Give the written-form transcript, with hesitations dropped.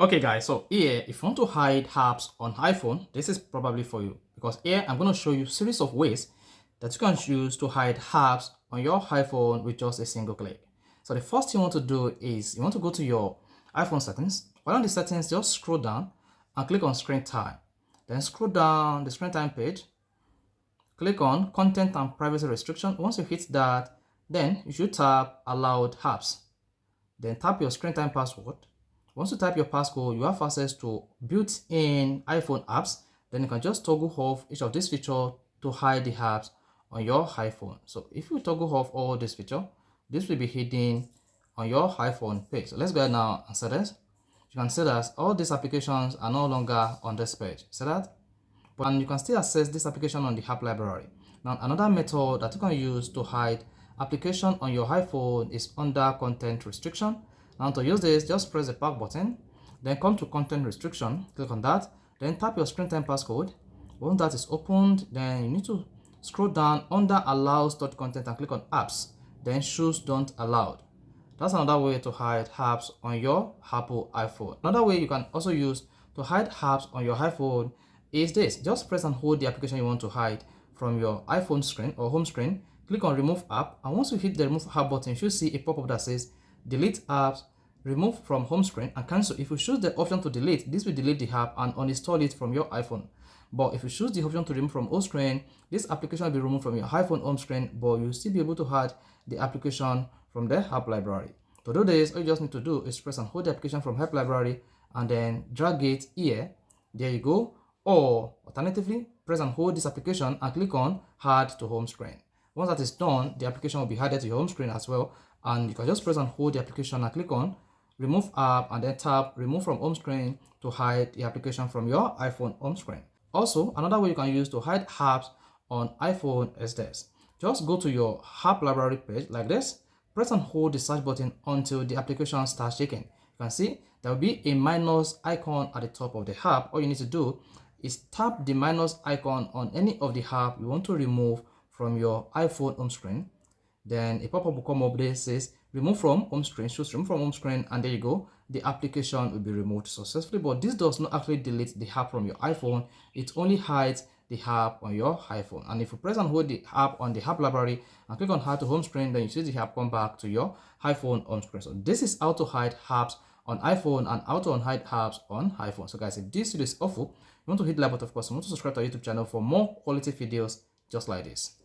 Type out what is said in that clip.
Okay guys, so here if you want to hide apps on iPhone, this is probably for you because here I'm going to show you a series of ways that you can choose to hide apps on your iPhone with just a single click. So the first thing you want to do is you want to go to your iPhone settings. While on the settings, just scroll down and click on screen time. Then scroll down the screen time page, click on content and privacy restriction. Once you hit that, then you should tap allowed apps. Then tap your screen time password. Once you type your passcode, you have access to built-in iPhone apps. Then you can just toggle off each of these features to hide the apps on your iPhone. So if you toggle off all this feature, this will be hidden on your iPhone page. So let's go ahead now and set this. You can see that all these applications are no longer on this page. See that? And you can still access this application on the app library. Now, another method that you can use to hide application on your iPhone is under content restriction. Now, to use this, just press the back button, then come to content restriction, click on that, then tap your screen time passcode. Once that is opened, then you need to scroll down under allow stored content and click on apps, then choose don't allowed. That's another way to hide apps on your Apple iPhone. Another way you can also use to hide apps on your iPhone is this. Just press and hold the application you want to hide from your iPhone screen or home screen. Click on remove app, and once you hit the remove app button, you should see a pop-up that says delete apps, remove from home screen, and cancel. If you choose the option to delete, this will delete the app and uninstall it from your iPhone. But if you choose the option to remove from home screen, this application will be removed from your iPhone home screen, but you'll still be able to hide the application from the app library. To do this, all you just need to do is press and hold the application from app library and then drag it here. There you go. Or alternatively, press and hold this application and click on add to home screen. Once that is done, the application will be added to your home screen as well. And you can just press and hold the application and click on remove app and then tap remove from home screen to hide the application from your iPhone home screen. Also, another way you can use to hide apps on iPhone is this. Just go to your app library page like this, press and hold the search button until the application starts shaking. You can see there will be a minus icon at the top of the app. All you need to do is tap the minus icon on any of the app you want to remove from your iPhone home screen. Then a pop-up will come up there says remove from home screen, choose remove from home screen, and there you go, the application will be removed successfully. But this does not actually delete the app from your iPhone, it only hides the app on your iPhone. And if you press and hold the app on the app library and click on add to home screen, then you see the app come back to your iPhone home screen. So this is how to hide apps on iPhone and how to unhide apps on iPhone. So guys, if this video is helpful, you want to hit the like button, of course, you want to subscribe to our YouTube channel for more quality videos just like this.